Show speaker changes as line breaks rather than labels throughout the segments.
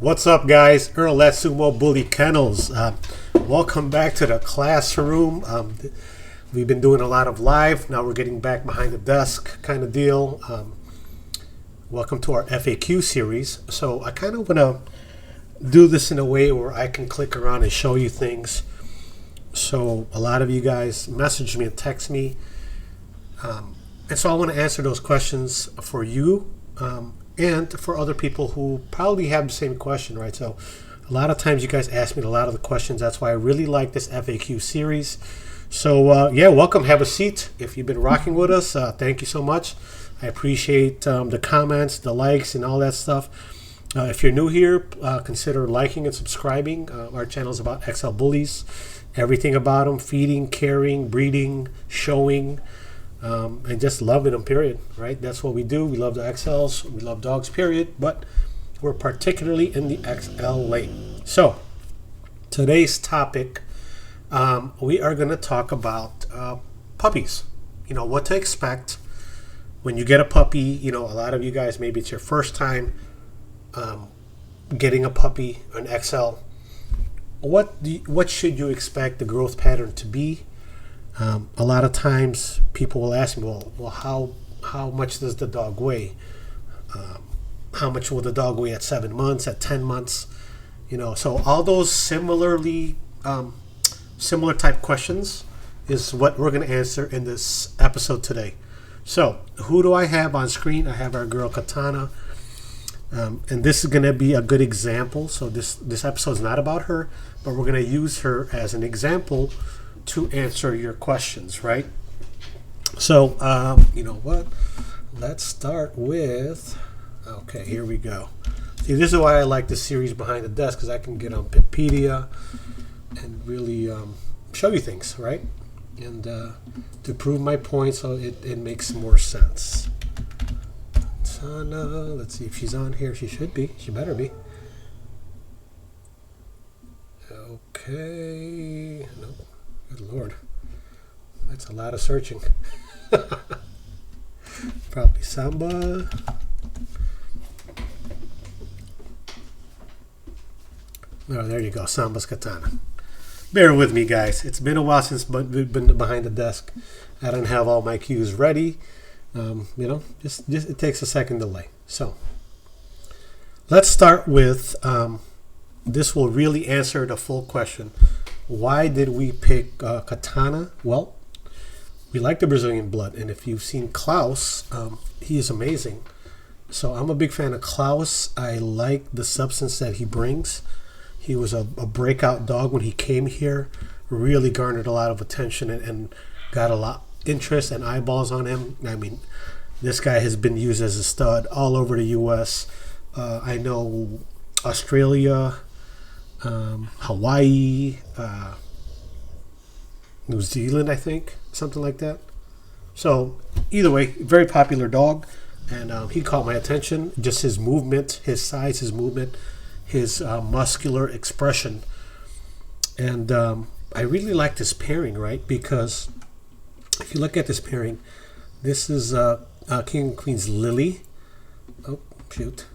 What's up, guys? Earl That Sumo Bully Kennels. Welcome back to the classroom. We've been doing a lot of live. Now we're getting back behind the desk kind of deal. Welcome to our FAQ series. So I kind of want to do this in a way where I can click around and show you things. So a lot of you guys message me and text me. And so I want to answer those questions for you. And for other people who probably have the same question, right? So a lot of times you guys ask me a lot of the questions. That's why I really like this FAQ series. So yeah, welcome. Have a seat. If you've been rocking with us, thank you so much. I appreciate the comments, the likes, and all that stuff. If you're new here, consider liking and subscribing. Our channel is about XL bullies. Everything about them: feeding, caring, breeding, showing. And just loving them, period, right? That's what we do. We love the XLs. We love dogs, period. But we're particularly in the XL lane. So today's topic, we are going to talk about puppies. You know, what to expect when you get a puppy. You know, a lot of you guys, maybe it's your first time getting a puppy, an XL. What should you expect the growth pattern to be? A lot of times people will ask me, well, how much does the dog weigh? How much will the dog weigh at 7 months, at 10 months? You know, so all those similar type questions is what we're going to answer in this episode today. So who do I have on screen? I have our girl Katana. And this is going to be a good example. So this episode is not about her, but we're going to use her as an example to answer your questions, right? So, you know what? Let's start with, okay, here we go. See, this is why I like the series Behind the Desk, because I can get on Pitpedia and really show you things, right? And to prove my point so it makes more sense. Katana, let's see if she's on here. She should be. She better be. Okay. Nope. Good Lord. That's a lot of searching. Probably Samba. Oh, there you go. Samba's Katana. Bear with me, guys. It's been a while since we've been behind the desk. I don't have all my cues ready. You know, just it takes a second delay. So let's start with this will really answer the full question. Why did we pick Katana? Well, we like the Brazilian blood, and if you've seen Klaus, he is amazing. So I'm a big fan of Klaus. I like the substance that he brings. He was a breakout dog when he came here, really garnered a lot of attention and got a lot interest and eyeballs on him. I mean, this guy has been used as a stud all over the U.S. I know Australia, Hawaii, New Zealand, I think, something like that. So either way, very popular dog, and he caught my attention. Just his movement, his size, his movement, his muscular expression, and I really like this pairing, right? Because if you look at this pairing, this is King and Queen's Lily. Oh, shoot.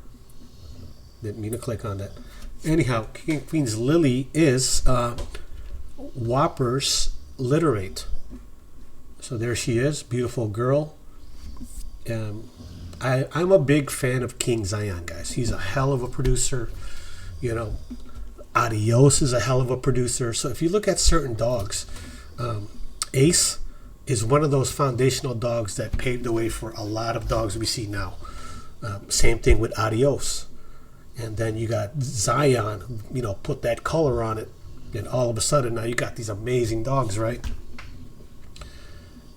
Didn't mean to click on that. Anyhow, King and Queen's Lily is Whopper's litterate. So there she is, beautiful girl. I'm a big fan of King Zion, guys. He's a hell of a producer. You know, Adios is a hell of a producer. So if you look at certain dogs, Ace is one of those foundational dogs that paved the way for a lot of dogs we see now. Same thing with Adios. And then you got Zion, you know, put that color on it. And all of a sudden now you got these amazing dogs, right?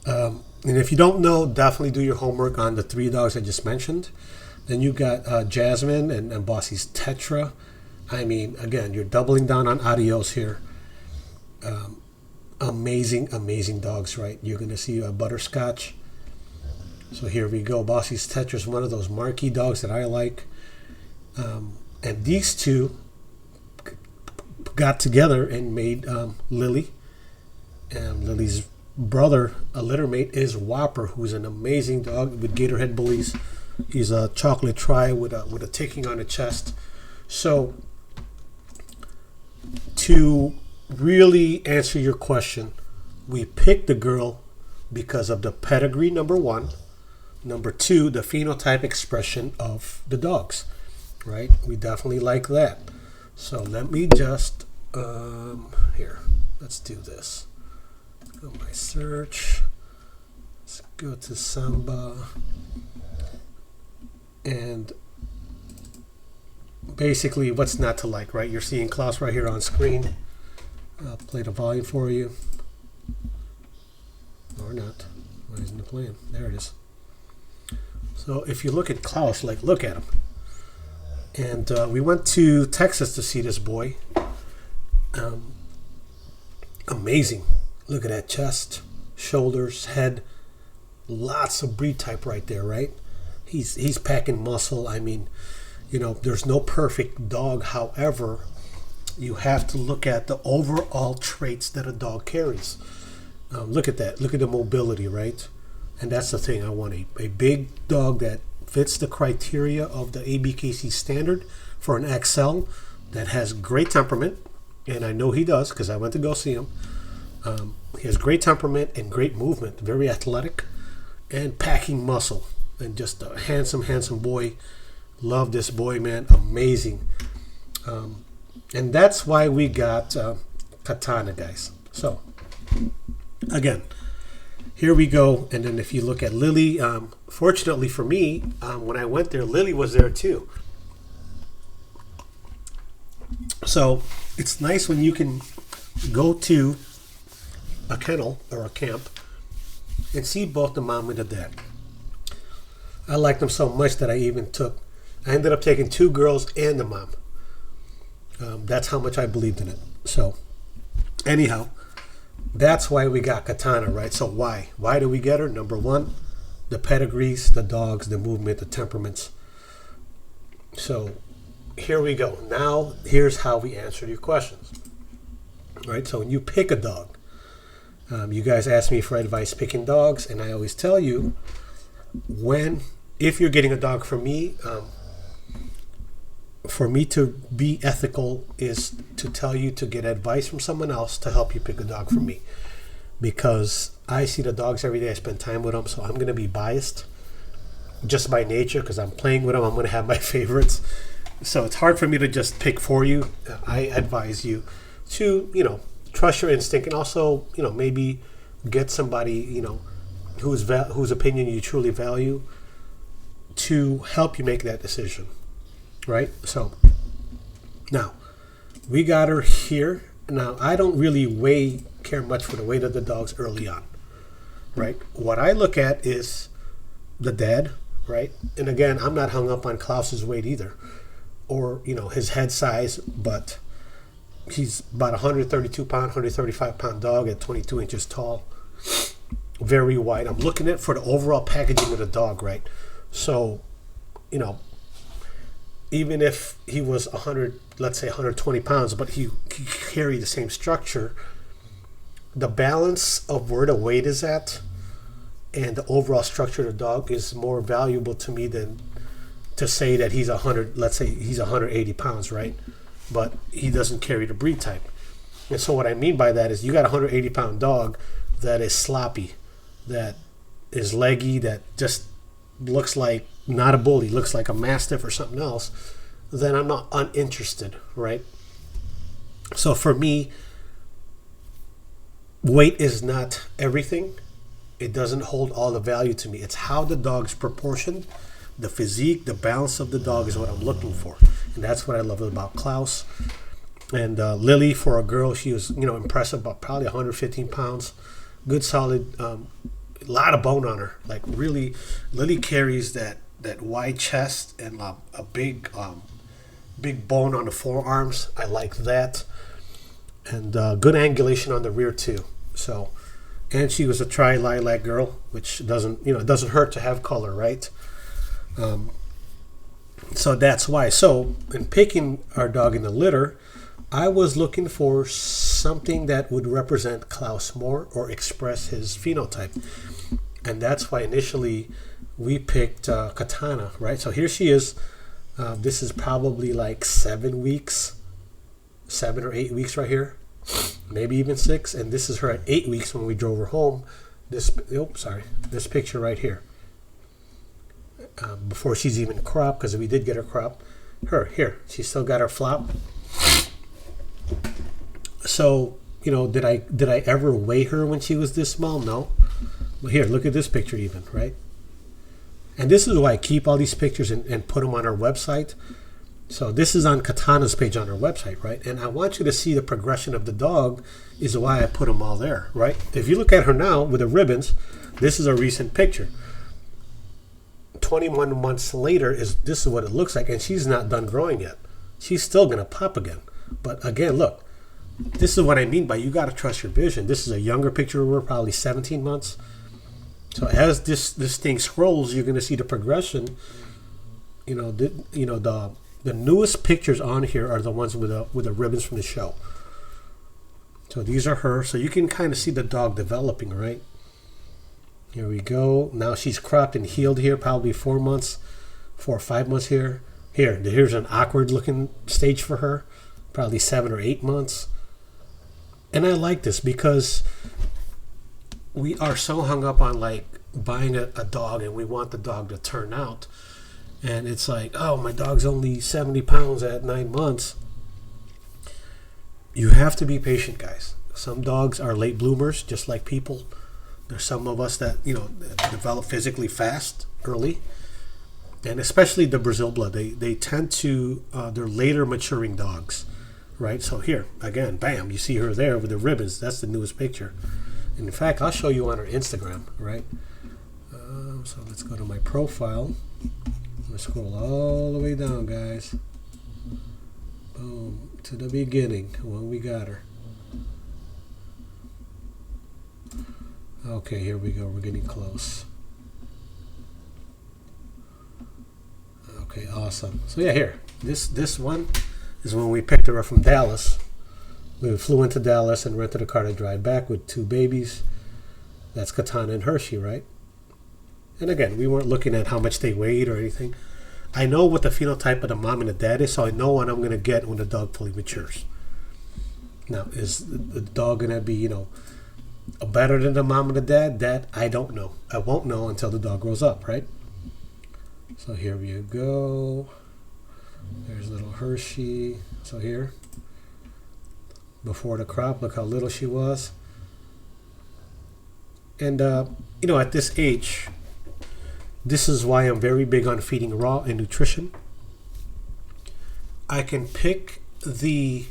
And if you don't know, definitely do your homework on the three dogs I just mentioned. Then you got Jasmine and Bossy's Tetra. I mean, again, you're doubling down on Adios here. Amazing dogs, right? You're going to see a Butterscotch. So here we go. Bossy's Tetra is one of those marquee dogs that I like. And these two got together and made Lily. And Lily's brother, a littermate, is Whopper, who's an amazing dog with Gatorhead bullies. He's a chocolate tri with a ticking on the chest. So to really answer your question, we picked the girl because of the pedigree, number one. Number two, the phenotype expression of the dogs, right? We definitely like that. So let me just, here, let's do this. Go my search. Let's go to Samba. And basically, what's not to like, right? You're seeing Klaus right here on screen. I'll play the volume for you. Or not. Why isn't it playing? There it is. So if you look at Klaus, like, look at him. And we went to Texas to see this boy. Amazing. Look at that chest, shoulders, head. Lots of breed type right there, right? He's packing muscle. I mean, you know, there's no perfect dog. However, you have to look at the overall traits that a dog carries. Look at that. Look at the mobility, right? And that's the thing. I want a big dog that fits the criteria of the ABKC standard for an XL, that has great temperament. And I know he does because I went to go see him. He has great temperament and great movement. Very athletic and packing muscle. And just a handsome boy. Love this boy, man. Amazing. And that's why we got Katana, guys. So, again, here we go. And then if you look at Lily, fortunately for me, when I went there, Lily was there too. So it's nice when you can go to a kennel or a camp and see both the mom and the dad. I liked them so much that I ended up taking two girls and the mom. That's how much I believed in it. So anyhow, that's why we got Katana, right? So why? Why do we get her? Number one, the pedigrees, the dogs, the movement, the temperaments. So here we go. Now, here's how we answer your questions. Right? So when you pick a dog, you guys ask me for advice picking dogs, and I always tell you, if you're getting a dog from me, for me to be ethical is to tell you to get advice from someone else to help you pick a dog from me, because I see the dogs every day. I spend time with them, so I'm going to be biased just by nature because I'm playing with them. I'm going to have my favorites, so it's hard for me to just pick for you. I advise you to, trust your instinct, and also, maybe get somebody, whose opinion you truly value to help you make that decision. Right? So now we got her here. Now I don't really care much for the weight of the dogs early on. Right? What I look at is the dad, right? And again, I'm not hung up on Klaus's weight either, or his head size, but he's about 132 pound, 135 pound dog at 22 inches tall, very wide. I'm looking at for the overall packaging of the dog, right? So, even if he was 100, let's say 120 pounds, but he carried the same structure, the balance of where the weight is at and the overall structure of the dog is more valuable to me than to say that he's 100, let's say he's 180 pounds, right? But he doesn't carry the breed type. And so what I mean by that is you got a 180 pound dog that is sloppy, that is leggy, that just looks like not a bully, looks like a mastiff or something else, then I'm not uninterested, right? So for me, weight is not everything. It doesn't hold all the value to me. It's how the dog's proportioned, the physique, the balance of the dog is what I'm looking for. And that's what I love about Klaus. And Lily, for a girl, she was, impressive, about probably 115 pounds. Good, solid, lot of bone on her. Like really, Lily carries that wide chest and a big bone on the forearms. I like that. And good angulation on the rear too. So, and she was a tri-lilac girl, which doesn't hurt to have color, right? So that's why. So in picking our dog in the litter, I was looking for something that would represent Klaus more or express his phenotype. And that's why initially we picked Katana, right? So here she is. This is probably like 7 weeks, 7 or 8 weeks right here, maybe even 6. And this is her at 8 weeks when we drove her home. This picture right here. Before she's even cropped, because we did get her cropped. She's still got her flop. So, did I ever weigh her when she was this small? No. But here, look at this picture even, right? And this is why I keep all these pictures and put them on our website. So this is on Katana's page on our website, right? And I want you to see the progression of the dog is why I put them all there, right? If you look at her now with the ribbons, this is a recent picture. 21 months later, this is what it looks like, and she's not done growing yet. She's still going to pop again. But again, look, this is what I mean by you got to trust your vision. This is a younger picture of her, probably 17 months. So as this thing scrolls, you're going to see the progression. The newest pictures on here are the ones with the ribbons from the show. So these are her. So you can kind of see the dog developing, right? Here we go. Now she's cropped and healed here, probably 4 or 5 months here. Here's an awkward looking stage for her, probably 7 or 8 months. And I like this because we are so hung up on like buying a dog and we want the dog to turn out. And it's like, oh, my dog's only 70 pounds at 9 months. You have to be patient, guys. Some dogs are late bloomers, just like people. There's some of us that, develop physically fast, early. And especially the Brazil blood, they tend to, they're later maturing dogs, right? So here, again, bam, you see her there with the ribbons. That's the newest picture. And in fact, I'll show you on her Instagram, right? So let's go to my profile. Let's scroll all the way down, guys. Boom, to the beginning when we got her. Okay, here we go. We're getting close. Okay, awesome. So yeah, here. This one is when we picked her up from Dallas. We flew into Dallas and rented a car to drive back with 2 babies. That's Katana and Hershey, right? And again, we weren't looking at how much they weighed or anything. I know what the phenotype of the mom and the dad is, so I know what I'm going to get when the dog fully matures. Now, is the dog going to be, better than the mom and the dad? That I don't know. I won't know until the dog grows up, right? So here we go. There's little Hershey. So here, before the crop, look how little she was. And, at this age, this is why I'm very big on feeding raw and nutrition. I can pick the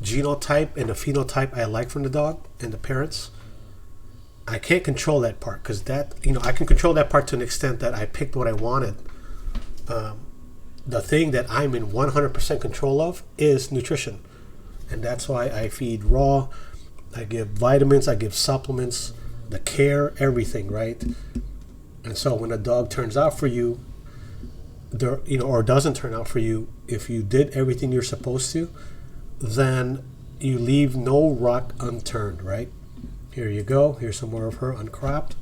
genotype and the phenotype I like from the dog and the parents. I can't control that part because I can control that part to an extent that I picked what I wanted. The thing that I'm in 100% control of is nutrition. And that's why I feed raw. I give vitamins, I give supplements, the care, everything, right? And so when a dog turns out for you, or doesn't turn out for you, if you did everything you're supposed to, then you leave no rock unturned, right? Here you go. Here's some more of her uncropped.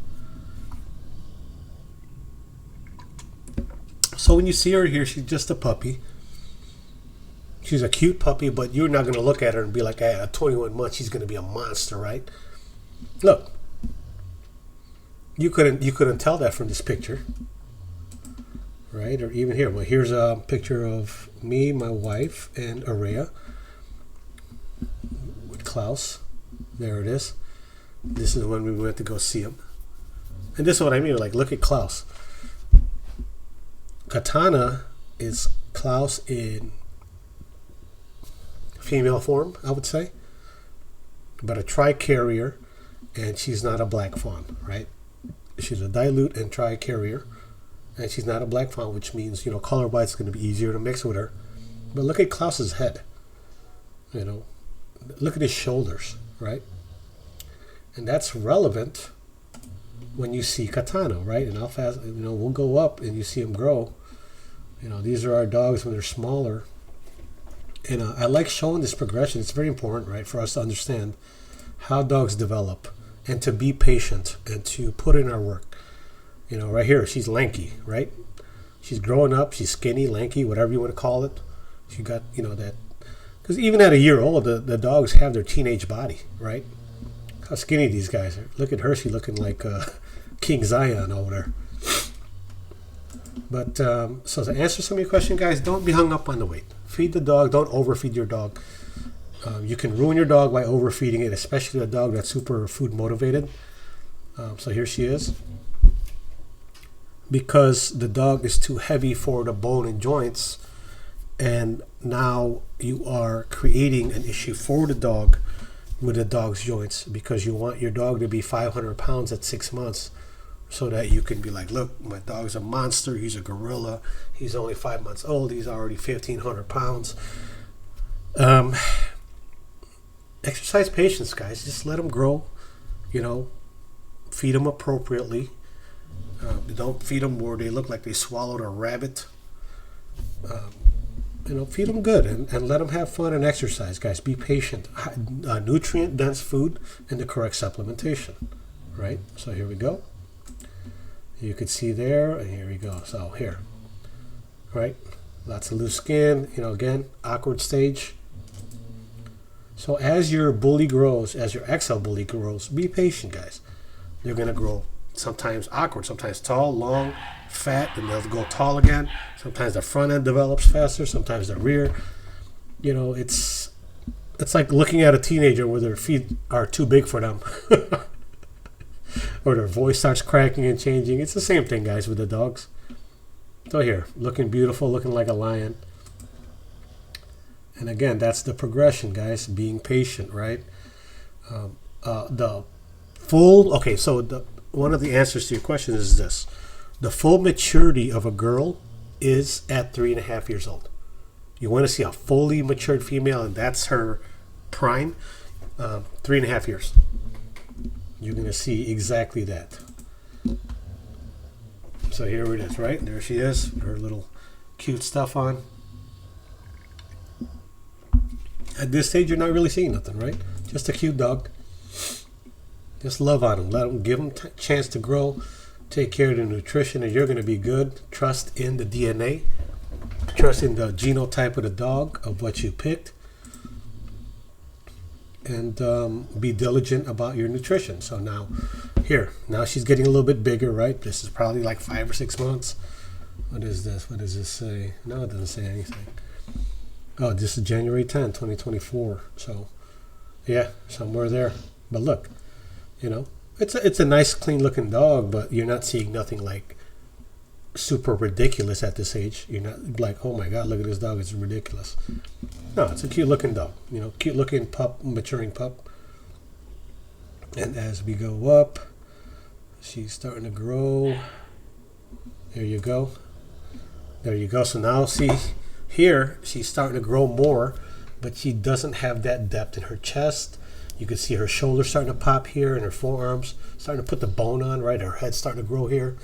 So when you see her here, she's just a puppy. She's a cute puppy, but you're not going to look at her and be like, at 21 months, she's going to be a monster, right? Look. You couldn't tell that from this picture, right? Or even here. Well, here's a picture of me, my wife, and Araya with Klaus. There it is. This is when we went to go see him. And this is what I mean. Like, look at Klaus. Katana is Klaus in female form, I would say, but a tri-carrier, and she's not a black fawn, right? She's a dilute and tri-carrier, and she's not a black fawn, which means, color-wise it's going to be easier to mix with her. But look at Klaus's head. Look at his shoulders, right? And that's relevant when you see Katana, right? And how fast, we'll go up and you see him grow. These are our dogs when they're smaller. And I like showing this progression. It's very important, right, for us to understand how dogs develop. And to be patient and to put in our work. Right here, she's lanky, right? She's growing up. She's skinny, lanky, whatever you want to call it. She got, that. Because even at a year old, the dogs have their teenage body, right? How skinny these guys are. Look at Hershey looking like King Zion over there. But, so to answer some of your questions, guys, don't be hung up on the weight. Feed the dog. Don't overfeed your dog. You can ruin your dog by overfeeding it, especially a dog that's super food motivated. So here she is. Because the dog is too heavy for the bone and joints, and now you are creating an issue for the dog with the dog's joints, because you want your dog to be 500 pounds at 6 months so that you can be like, look, my dog's a monster, he's a gorilla, he's only 5 months old, he's already 1,500 pounds. Exercise patience, guys. Just let them grow, feed them appropriately. Don't feed them where they look like they swallowed a rabbit. Feed them good and let them have fun and exercise, guys. Be patient. Nutrient-dense food and the correct supplementation, right? So here we go. You could see there, and here we go. So here, right? Lots of loose skin. Again, awkward stage. So as your bully grows, as your XL bully grows, be patient, guys. They're going to grow. Sometimes awkward, sometimes tall, long, fat, and they'll go tall again. Sometimes the front end develops faster, sometimes the rear. It's like looking at a teenager where their feet are too big for them. Or their voice starts cracking and changing. It's the same thing, guys, with the dogs. So here, looking beautiful, looking like a lion. And again, that's the progression, guys, being patient, right? One of the answers to your question is this. The full maturity of a girl is at 3.5 years old. You want to see a fully matured female, and that's her prime, 3.5 years. You're going to see exactly that. So here it is, right? There she is, her little cute stuff on. At this stage, you're not really seeing nothing, right? Just a cute dog. Just love on them. Let them, give them a chance to grow. Take care of the nutrition, and you're going to be good. Trust in the DNA. Trust in the genotype of the dog, of what you picked. And be diligent about your nutrition. So now she's getting a little bit bigger, right? This is probably like 5 or 6 months. What is this? What does this say? No, it doesn't say anything. Oh, this is January 10, 2024. So, yeah, somewhere there. But look. It's a nice, clean-looking dog, but you're not seeing nothing like super ridiculous at this age. You're not like, oh my God, look at this dog, it's ridiculous. No, it's a cute-looking dog. Cute-looking pup, maturing pup. And as we go up, she's starting to grow. There you go. There you go. So now, see, here, she's starting to grow more, but she doesn't have that depth in her chest. You can see her shoulders starting to pop here and her forearms starting to put the bone on, right? Her head's starting to grow here.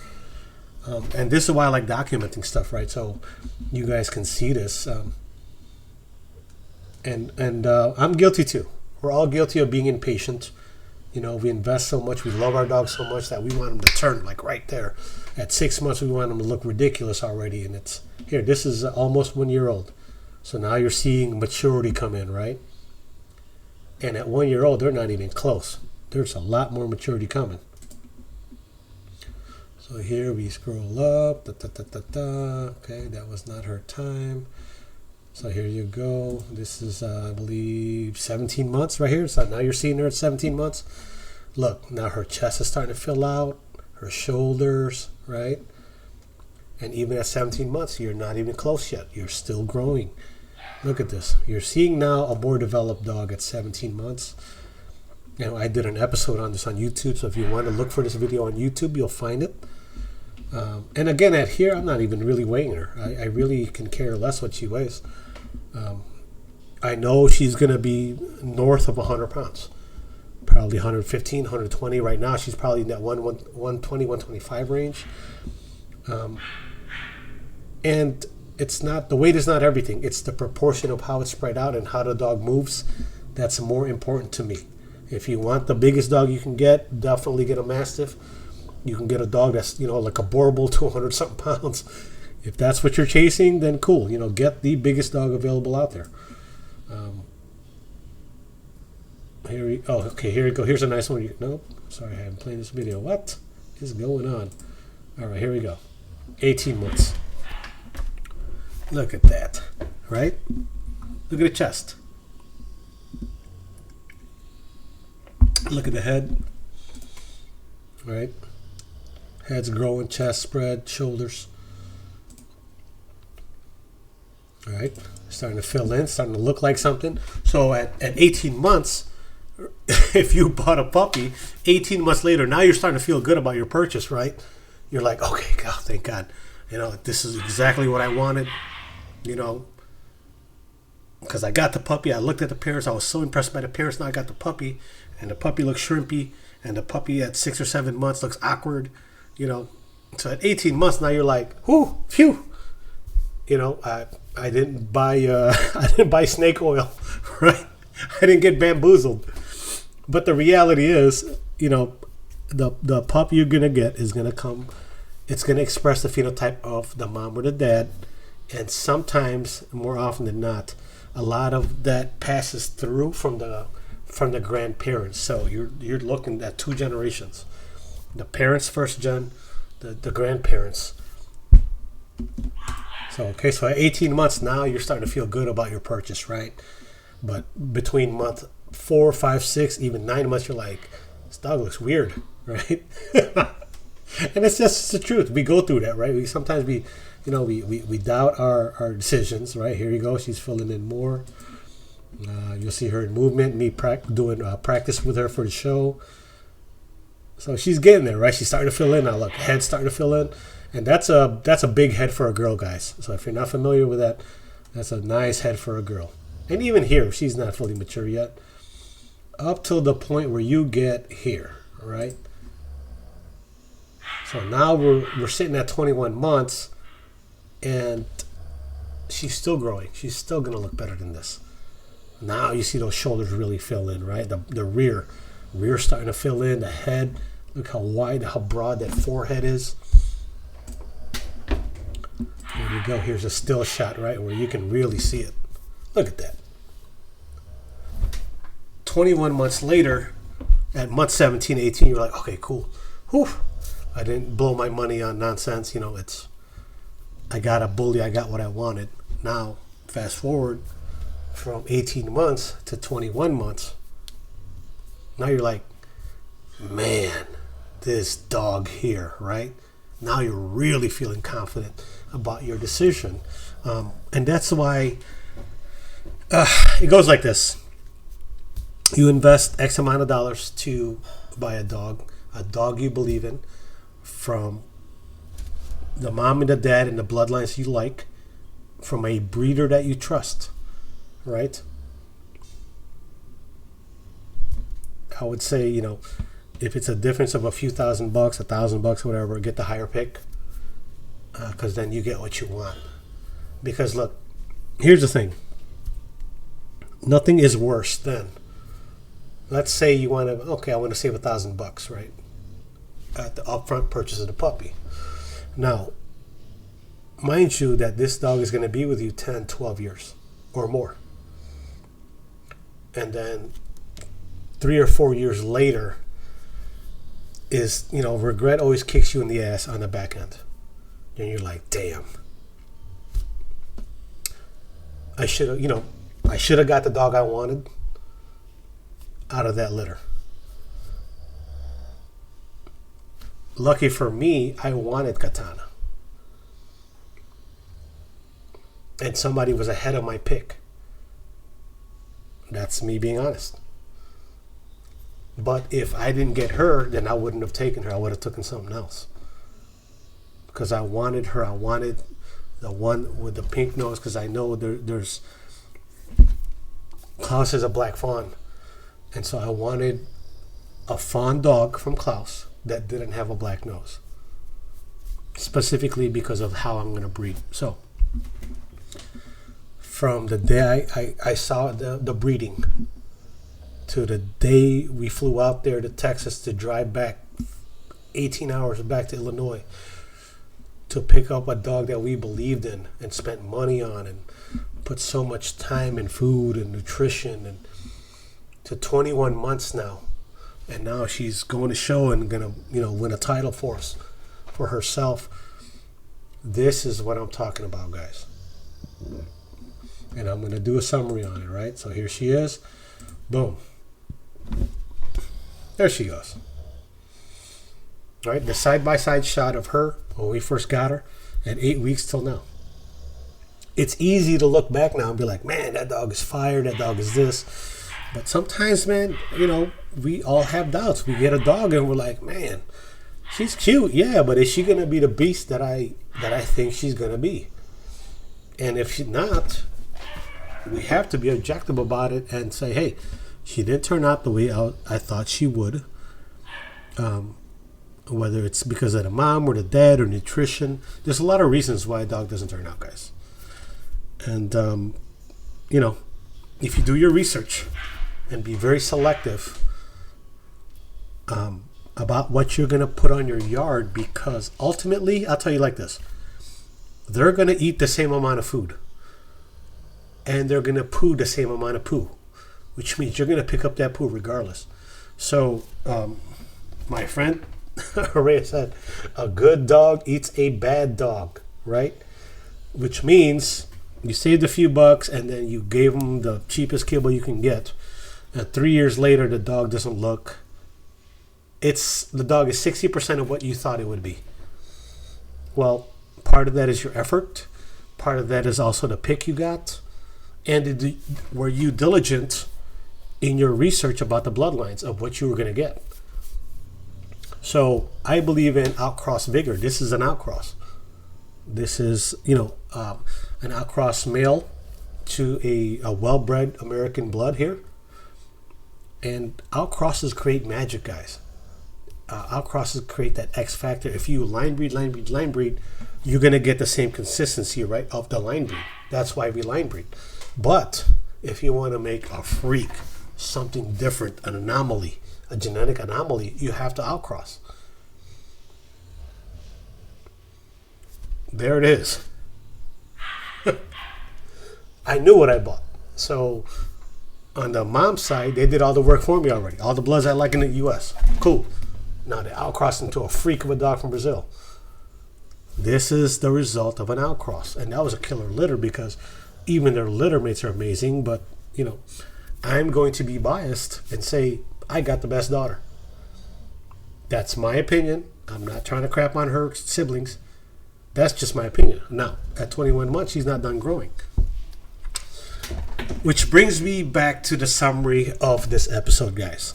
And this is why I like documenting stuff, right? So you guys can see this. And I'm guilty too. We're all guilty of being impatient. We invest so much. We love our dogs so much that we want them to turn like right there. At 6 months, we want them to look ridiculous already. And it's here. This is almost 1 year old. So now you're seeing maturity come in, right? And at 1 year old, they're not even close. There's a lot more maturity coming. So here we scroll up. Okay, that was not her time. So here you go. This is, I believe, 17 months right here. So now you're seeing her at 17 months. Look, now her chest is starting to fill out. Her shoulders, right? And even at 17 months, you're not even close yet. You're still growing. Look at this. You're seeing now a more developed dog at 17 months. I did an episode on this on YouTube, so if you want to look for this video on YouTube, you'll find it. And again, at here, I'm not even really weighing her. I really can care less what she weighs. I know she's going to be north of 100 pounds. Probably 115, 120. Right now, she's probably in that 120, 125 range. And it's not, the weight is not everything. It's the proportion of how it's spread out and how the dog moves that's more important to me. If you want the biggest dog you can get, definitely get a Mastiff. You can get a dog that's, like a Boer Bull, 200 something pounds. If that's what you're chasing, then cool. Get the biggest dog available out there. Here we go. Here's a nice one. Nope. Sorry, I haven't played this video. What is going on? All right, here we go. 18 months. Look at that, right? Look at the chest. Look at the head, right? Head's growing, chest spread, shoulders. All right, starting to fill in, starting to look like something. So at 18 months, if you bought a puppy, 18 months later, now you're starting to feel good about your purchase, right? You're like, okay, God, thank God. This is exactly what I wanted, because I got the puppy. I looked at the parents. I was so impressed by the parents. Now I got the puppy, and the puppy looks shrimpy, and the puppy at 6 or 7 months looks awkward, So at 18 months, now you're like, whoo, phew. I didn't buy snake oil, right? I didn't get bamboozled. But the reality is, the pup you're gonna get is gonna come. It's gonna express the phenotype of the mom or the dad, and sometimes, more often than not, a lot of that passes through from the grandparents. So you're looking at 2 generations: the parents first gen, the grandparents. So at 18 months now, you're starting to feel good about your purchase, right? But between month 4, 5, 6, even 9 months, you're like, this dog looks weird, right? And it's just the truth. We go through that, right? Sometimes we doubt our decisions, right? Here you go. She's filling in more. You'll see her in movement. Me doing practice with her for the show. So she's getting there, right? She's starting to fill in now. Look, head's starting to fill in, and that's a big head for a girl, guys. So if you're not familiar with that, that's a nice head for a girl. And even here, she's not fully mature yet. Up till the point where you get here, right? So now we're sitting at 21 months, and she's still growing. She's still gonna look better than this. Now you see those shoulders really fill in, right? The rear starting to fill in. The head, look how wide, how broad that forehead is. Here you go. Here's a still shot, right, where you can really see it. Look at that. 21 months later, at month 17, 18, you're like, okay, cool. Whew. I didn't blow my money on nonsense. I got a bully. I got what I wanted. Now, fast forward from 18 months to 21 months. Now you're like, man, this dog here, right? Now you're really feeling confident about your decision. And that's why it goes like this. You invest X amount of dollars to buy a dog you believe in, from the mom and the dad and the bloodlines you like, from a breeder that you trust, right? I would say, if it's a difference of a few $1,000, $1,000, whatever, get the higher pick, because then you get what you want. Because look, here's the thing. Nothing is worse than, let's say I want to save $1,000, right? At the upfront purchase of the puppy. Now, mind you that this dog is going to be with you 10, 12 years or more. And then 3 or 4 years later is, regret always kicks you in the ass on the back end. And you're like, damn. I should have got the dog I wanted out of that litter. Lucky for me, I wanted Katana. And somebody was ahead of my pick. That's me being honest. But if I didn't get her, then I wouldn't have taken her. I would have taken something else. Because I wanted her. I wanted the one with the pink nose, because I know there's... Klaus is a black fawn. And so I wanted a fawn dog from Klaus that didn't have a black nose. Specifically because of how I'm going to breed. So, from the day I saw the breeding to the day we flew out there to Texas to drive back 18 hours back to Illinois, to pick up a dog that we believed in and spent money on and put so much time and food and nutrition and to 21 months now. And now she's going to show and gonna, win a title for us, for herself. This is what I'm talking about, guys. And I'm gonna do a summary on it, right? So here she is. Boom. There she goes. Right, the side-by-side shot of her when we first got her at 8 weeks till now. It's easy to look back now and be like, man, that dog is fire, that dog is this. But sometimes, man, we all have doubts. We get a dog and we're like, man, she's cute, yeah, but is she gonna be the beast that I think she's gonna be? And if she's not, we have to be objective about it and say, hey, she didn't turn out the way I thought she would. Whether it's because of the mom or the dad or nutrition, there's a lot of reasons why a dog doesn't turn out, guys. And if you do your research and be very selective about what you're going to put on your yard, because ultimately, I'll tell you like this, they're going to eat the same amount of food and they're going to poo the same amount of poo, which means you're going to pick up that poo regardless. So my friend Ray said, a good dog eats a bad dog, right? Which means you saved a few bucks and then you gave them the cheapest kibble you can get. And 3 years later, the dog doesn't look. The dog is 60% of what you thought it would be. Well, part of that is your effort. Part of that is also the pick you got. And were you diligent in your research about the bloodlines of what you were going to get? So I believe in outcross vigor. This is an outcross. This is, an outcross male to a well-bred American blood here. And outcrosses create magic, guys. Outcrosses create that X factor. If you line breed, you're going to get the same consistency, right, of the line breed. That's why we line breed. But if you want to make a freak, something different, an anomaly, a genetic anomaly, you have to outcross. There it is. I knew what I bought. So on the mom side, they did all the work for me already. All the bloods I like in the US. Cool. Now they outcrossed into a freak of a dog from Brazil. This is the result of an outcross. And that was a killer litter because even their litter mates are amazing. But, I'm going to be biased and say, I got the best daughter. That's my opinion. I'm not trying to crap on her siblings. That's just my opinion. Now, at 21 months, she's not done growing. Which brings me back to the summary of this episode, guys.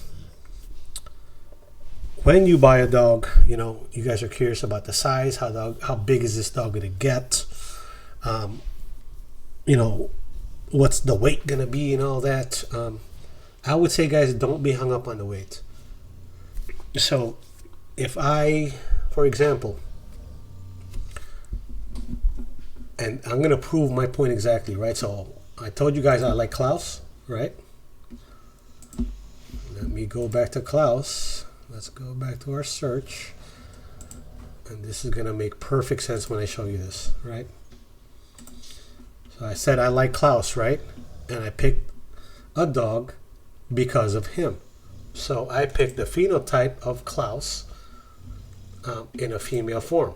When you buy a dog, you guys are curious about the size, how big is this dog going to get? What's the weight going to be and all that? I would say, guys, don't be hung up on the weight. So if I, for example, and I'm going to prove my point exactly, right? So I told you guys I like Klaus, right? Let me go back to Klaus. Let's go back to our search. And this is going to make perfect sense when I show you this, right? So I said I like Klaus, right? And I picked a dog because of him. So I picked the phenotype of Klaus in a female form.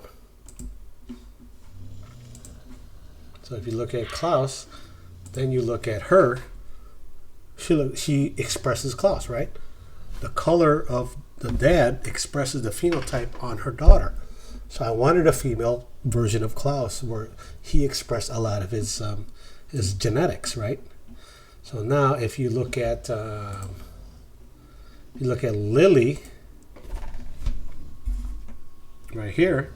So if you look at Klaus, then you look at her, she expresses Klaus, right? The color of the dad expresses the phenotype on her daughter. So I wanted a female version of Klaus where he expressed a lot of his genetics, right? So now if you look at Lily right here,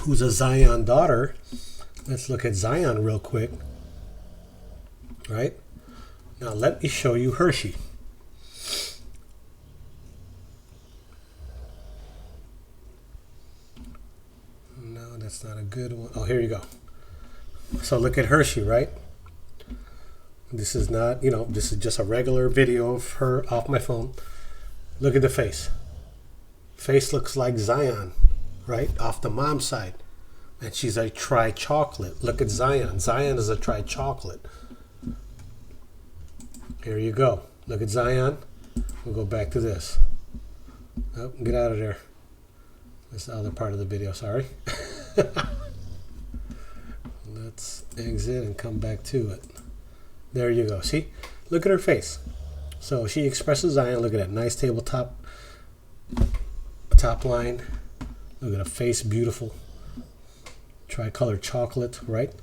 who's a Zion daughter. Let's look at Zion real quick, right? Now let me show you Hershey. No, that's not a good one. Oh, here you go. So look at Hershey, right? This is not, this is just a regular video of her off my phone. Look at the face. Face looks like Zion. right, off the mom's side. And she's a tri-chocolate. Look at Zion. Zion is a tri-chocolate. Here you go. Look at Zion. We'll go back to this. Oh, get out of there. That's the other part of the video, sorry. Let's exit and come back to it. There you go. See? Look at her face. So she expresses Zion. Look at that. Nice tabletop top line. Look at her face. Beautiful. Tricolored chocolate, right?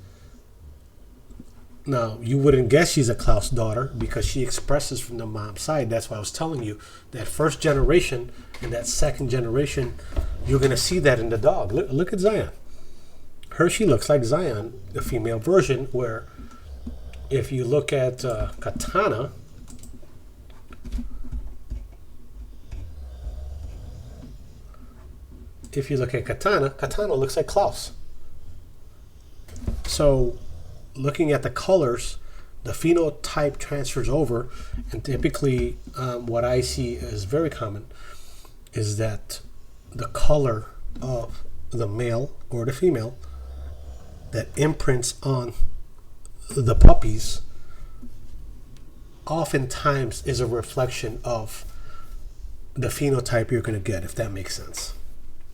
Now, you wouldn't guess she's a Klaus daughter because she expresses from the mom's side. That's why I was telling you that first generation and that second generation, you're going to see that in the dog. Look at Zion. Hershey looks like Zion, the female version, where if you look at Katana, Katana looks like Klaus. So looking at the colors, the phenotype transfers over, and typically what I see is very common is that the color of the male or the female that imprints on the puppies oftentimes is a reflection of the phenotype you're going to get, if that makes sense.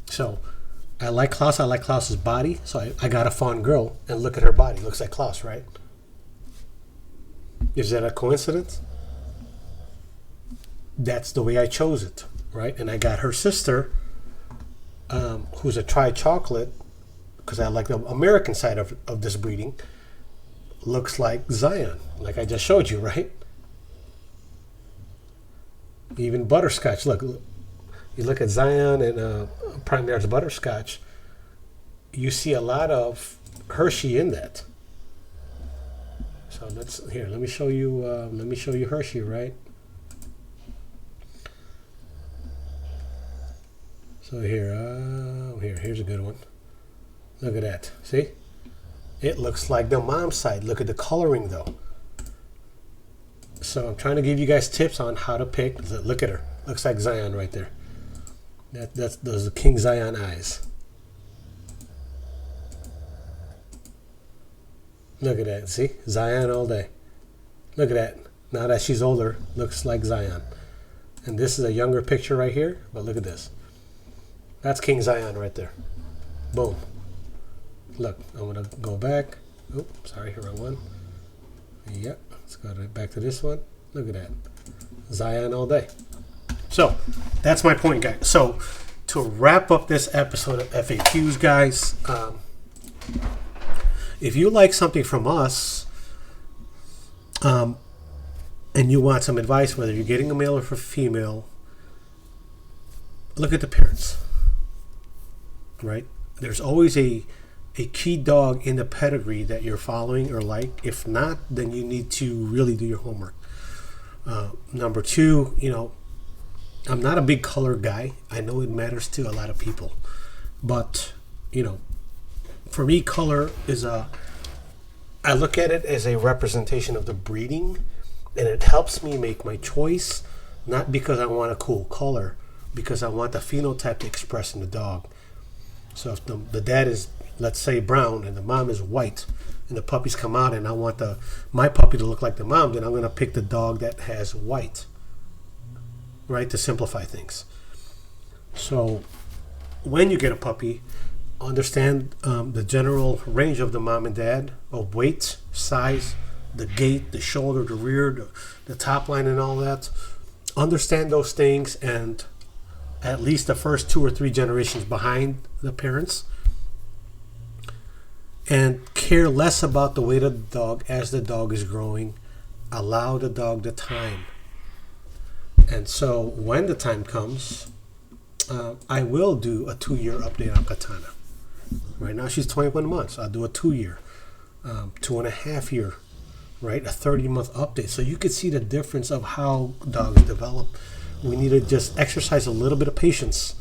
So I like Klaus. I like Klaus's body. So I got a fawn girl, and look at her body. Looks like Klaus, right? Is that a coincidence? That's the way I chose it, right? And I got her sister, who's a tri-chocolate, because I like the American side of this breeding, looks like Zion, like I just showed you, right? Even butterscotch. Look, you look at Zion and Primary's butterscotch, you see a lot of Hershey in that. So let me show you Hershey, right? So here's a good one. Look at that. See? It looks like the mom's side. Look at the coloring though. So I'm trying to give you guys tips on how to pick. Look at her. Looks like Zion right there. Those are King Zion eyes. Look at that. See? Zion all day. Look at that. Now that she's older, looks like Zion. And this is a younger picture right here, but look at this. That's King Zion right there. Boom. Look, I'm going to go back. Oh, sorry, wrong one. Yep, let's go back to this one. Look at that. Zion all day. So, that's my point, guys. So, to wrap up this episode of FAQs, guys, if you like something from us, and you want some advice, whether you're getting a male or a female, look at the parents, right? There's always a key dog in the pedigree that you're following or like. If not, then you need to really do your homework. Number two, I'm not a big color guy. I know it matters to a lot of people, but for me, color is I look at it as a representation of the breeding, and it helps me make my choice, not because I want a cool color, because I want the phenotype to express in the dog. So if the dad is, let's say, brown and the mom is white, and the puppies come out and I want my puppy to look like the mom, then I'm going to pick the dog that has white, right, to simplify things. So when you get a puppy, understand the general range of the mom and dad of weight, size, the gait, the shoulder, the rear, the top line, and all that. Understand those things, and at least the first 2 or 3 generations behind the parents, and care less about the weight of the dog as the dog is growing. Allow the dog the time. And so when the time comes, I will do a 2-year update on Katana. Right now she's 21 months. I'll do a 2-year, 2.5-year, right? A 30-month update. So you can see the difference of how dogs develop. We need to just exercise a little bit of patience.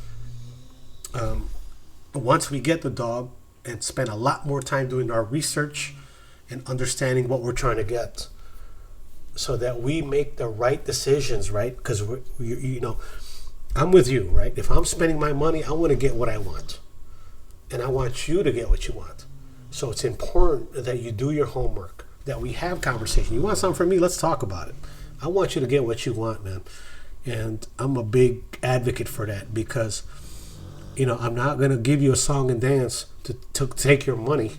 Once we get the dog and spend a lot more time doing our research and understanding what we're trying to get, so that we make the right decisions, right? Because I'm with you, right? If I'm spending my money, I want to get what I want. and I want you to get what you want. So it's important that you do your homework, that we have conversation. You want something from me? Let's talk about it. I want you to get what you want, man. And I'm a big advocate for that because, I'm not going to give you a song and dance to take your money.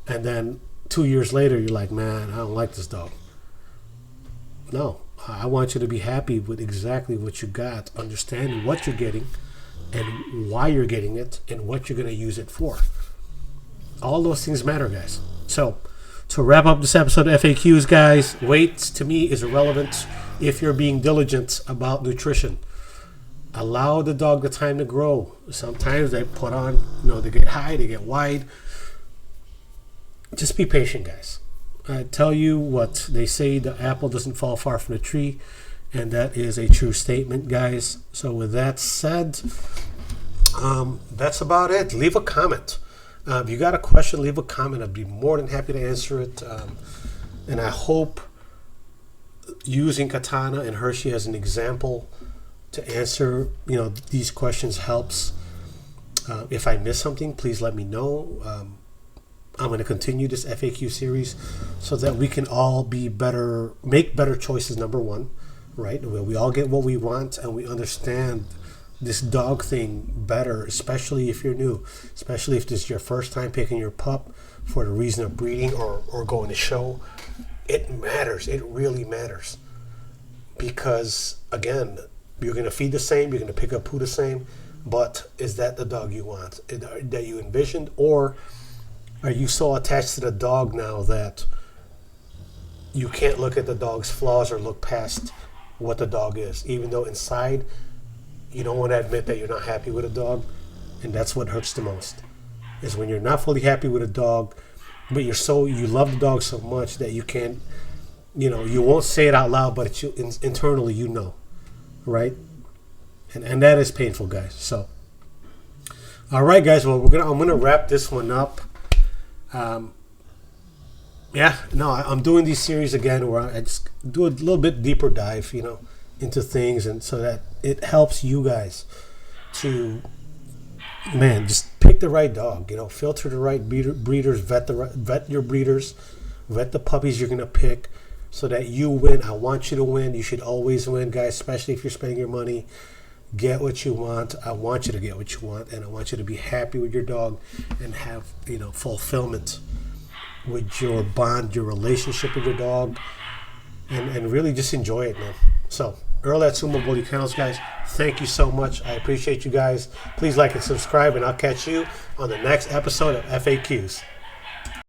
And then 2 years later, you're like, man, I don't like this dog. No, I want you to be happy with exactly what you got, understanding what you're getting and why you're getting it and what you're going to use it for. All those things matter, guys. So to wrap up this episode of FAQs, guys, weight to me is irrelevant if you're being diligent about nutrition. Allow the dog the time to grow. Sometimes they put on, they get high, they get wide. Just be patient, guys. I tell you what they say, the apple doesn't fall far from the tree, and that is a true statement, guys. So with that said, that's about it. Leave a comment. If you got a question, leave a comment. I'd be more than happy to answer it. And I hope using Katana and Hershey as an example to answer, these questions helps. If I miss something, please let me know. I'm going to continue this FAQ series so that we can all be better, make better choices, number one, right? Where we all get what we want and we understand this dog thing better, especially if you're new, especially if this is your first time picking your pup for the reason of breeding or going to show. It matters. It really matters. Because, again, you're going to feed the same, you're going to pick up poo the same, but is that the dog you want, that you envisioned? Or are you so attached to the dog now that you can't look at the dog's flaws or look past what the dog is, even though inside you don't want to admit that you're not happy with a dog? And that's what hurts the most, is when you're not fully happy with a dog, but you love the dog so much that you can't, you won't say it out loud, but internally right? And that is painful, guys. So, all right, guys. Well, I'm gonna wrap this one up. I'm doing these series again where I just do a little bit deeper dive, into things, and so that it helps you guys to, just pick the right dog. Filter the right breeders, vet your breeders, vet the puppies you're gonna pick, so that you win. I want you to win. You should always win, guys, especially if you're spending your money. Get what you want. I want you to get what you want, and I want you to be happy with your dog and have, fulfillment with your bond, your relationship with your dog, and really just enjoy it, man. So, Earl at Sumo Bully Kennels, guys, thank you so much. I appreciate you guys. Please like and subscribe, and I'll catch you on the next episode of FAQs.